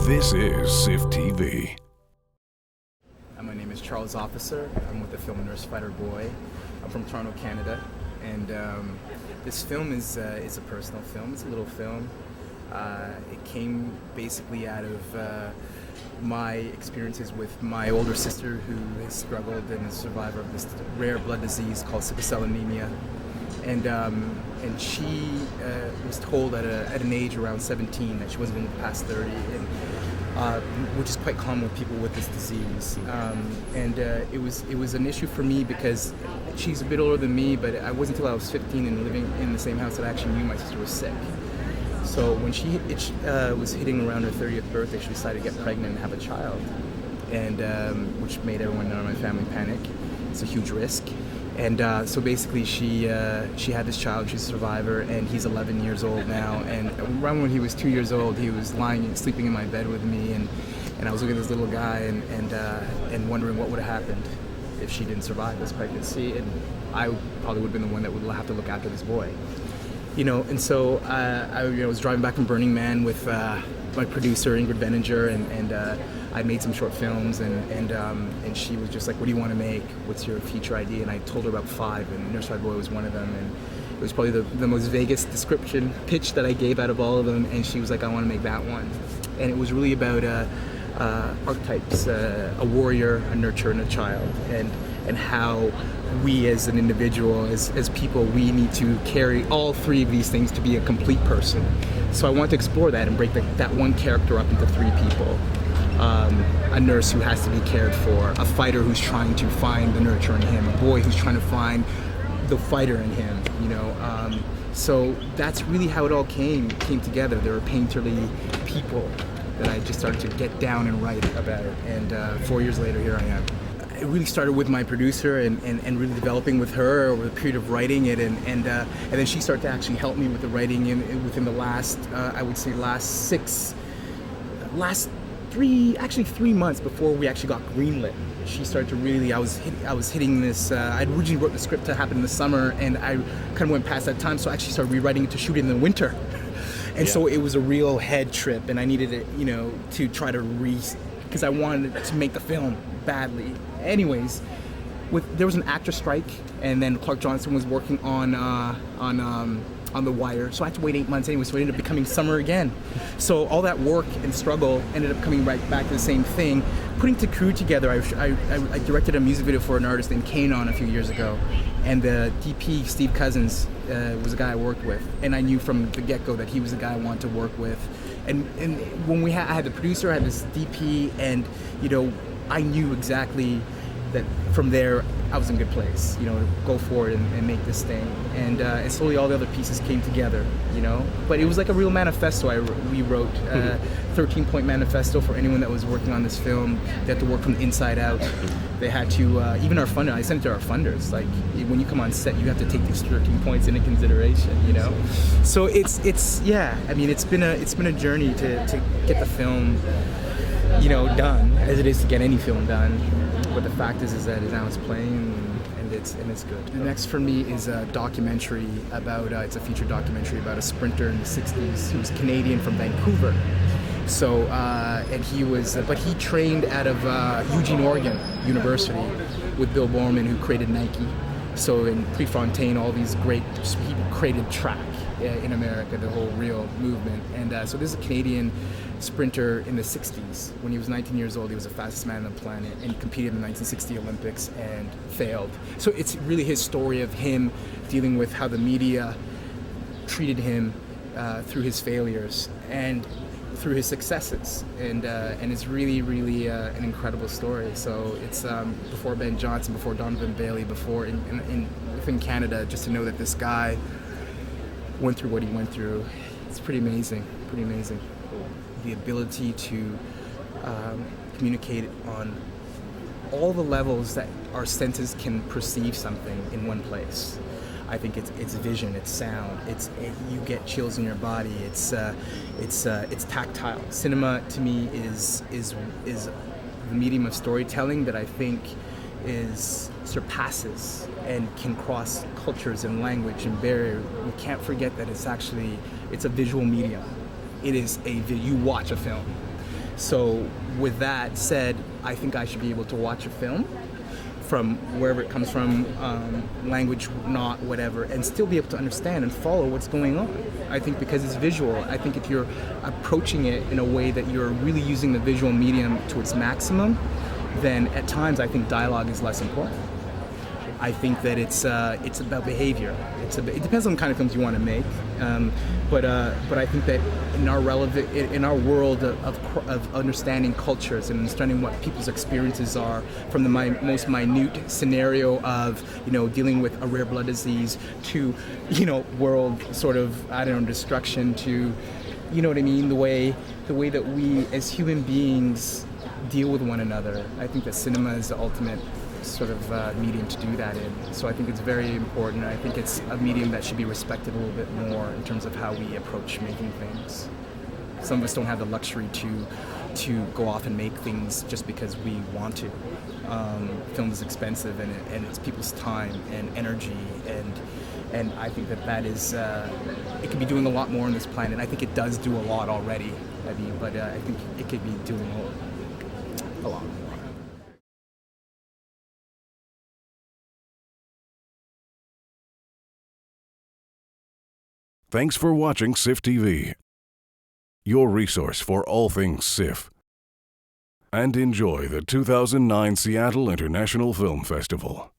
This is SIFF TV. My name is Charles Officer. I'm with the film Nurse.Fighter.Boy. I'm from Toronto, Canada, and this film is a personal film. It's a little film. It came basically out of my experiences with my older sister, who has struggled and is a survivor of this rare blood disease called sickle cell anemia. And she was told at an age around 17 that she wasn't going to pass 30, which is quite common with people with this disease. It was an issue for me because she's a bit older than me, but it wasn't until I was 15 and living in the same house that I actually knew my sister was sick. So when she was hitting around her 30th birthday, she decided to get pregnant and have a child, and which made everyone in my family panic. It's a huge risk. And so basically she had this child. She's a survivor, and he's 11 years old now. And around when he was 2 years old, he was sleeping in my bed with me, and I was looking at this little guy and wondering what would have happened if she didn't survive this pregnancy, and I probably would have been the one that would have to look after this boy. And so I was driving back from Burning Man with my producer Ingrid Veninger, and I made some short films, and she was just like, "What do you want to make? What's your feature idea?" And I told her about 5, and Nurse.Fighter.Boy was one of them, and it was probably the most vaguest description pitch that I gave out of all of them. And she was like, "I want to make that one," and it was really about archetypes, a warrior, a nurturer, and a child, and how we as an individual, as people, we need to carry all 3 of these things to be a complete person. So I want to explore that and break that one character up into 3 people. A nurse who has to be cared for, a fighter who's trying to find the nurture in him, a boy who's trying to find the fighter in him, So that's really how it all came together. There were painterly people that I just started to get down and write about it, and 4 years later, here I am. It really started with my producer and really developing with her over the period of writing it, and then she started to actually help me with the writing within the last, I would say, last 3 months before we actually got greenlit. She started to really, I was hitting this, I originally wrote the script to happen in the summer, and I kind of went past that time, so I actually started rewriting it to shoot it in the winter. And so it was a real head trip, and I needed it, to try to because I wanted to make the film badly. Anyways, there was an actor strike, and then Clark Johnson was working on The Wire, so I had to wait 8 months anyway, so it ended up becoming summer again. So all that work and struggle ended up coming right back to the same thing. Putting the crew together, I directed a music video for an artist named Kanon a few years ago, and the DP, Steve Cousins, was a guy I worked with, and I knew from the get-go that he was the guy I wanted to work with. And when I had the producer, I had this DP, and I knew exactly that from there I was in a good place, to go forward and make this thing. And slowly all the other pieces came together, But it was like a real manifesto. We wrote a 13-point manifesto for anyone that was working on this film. They had to work from the inside out. They had to, even our funder, I sent it to our funders, like, when you come on set, you have to take these 13 points into consideration, So it's been a journey to get the film, done, as it is to get any film done. But the fact is that now it's playing, and it's good. The next for me is a documentary about, it's a feature documentary about a sprinter in the 60s who was Canadian from Vancouver. So, and he trained out of Eugene, Oregon University with Bill Borman, who created Nike. So in Prefontaine, all these great people created track in America, the whole real movement. And so this is a Canadian sprinter in the 60s. When he was 19 years old, he was the fastest man on the planet, and he competed in the 1960 Olympics and failed. So it's really his story of him dealing with how the media treated him through his failures and through his successes, and it's really, really an incredible story. So it's before Ben Johnson, before Donovan Bailey, before within Canada, just to know that this guy went through what he went through, it's pretty amazing, pretty amazing. The ability to communicate on all the levels that our senses can perceive something in one place. I think it's vision, it's sound, you get chills in your body. It's tactile. Cinema to me is the medium of storytelling that I think surpasses and can cross cultures and language and barrier. We can't forget that it's a visual medium. It is you watch a film. So with that said, I think I should be able to watch a film from wherever it comes from, language, not whatever, and still be able to understand and follow what's going on. I think because it's visual, I think if you're approaching it in a way that you're really using the visual medium to its maximum, then at times I think dialogue is less important. I think that it's about behavior. It depends on the kind of films you want to make, but I think that in our world of understanding cultures and understanding what people's experiences are, from the most minute scenario of dealing with a rare blood disease to world sort of destruction to what I mean, the way that we as human beings deal with one another. I think that cinema is the ultimate sort of medium to do that in. So I think it's very important. I think it's a medium that should be respected a little bit more in terms of how we approach making things. Some of us don't have the luxury to go off and make things just because we want to. Film is expensive, and it's people's time and energy, and I think that is it could be doing a lot more on this planet. I think it does do a lot already. But I think it could be doing a lot more. Thanks for watching SIFF TV, your resource for all things SIFF. And enjoy the 2009 Seattle International Film Festival.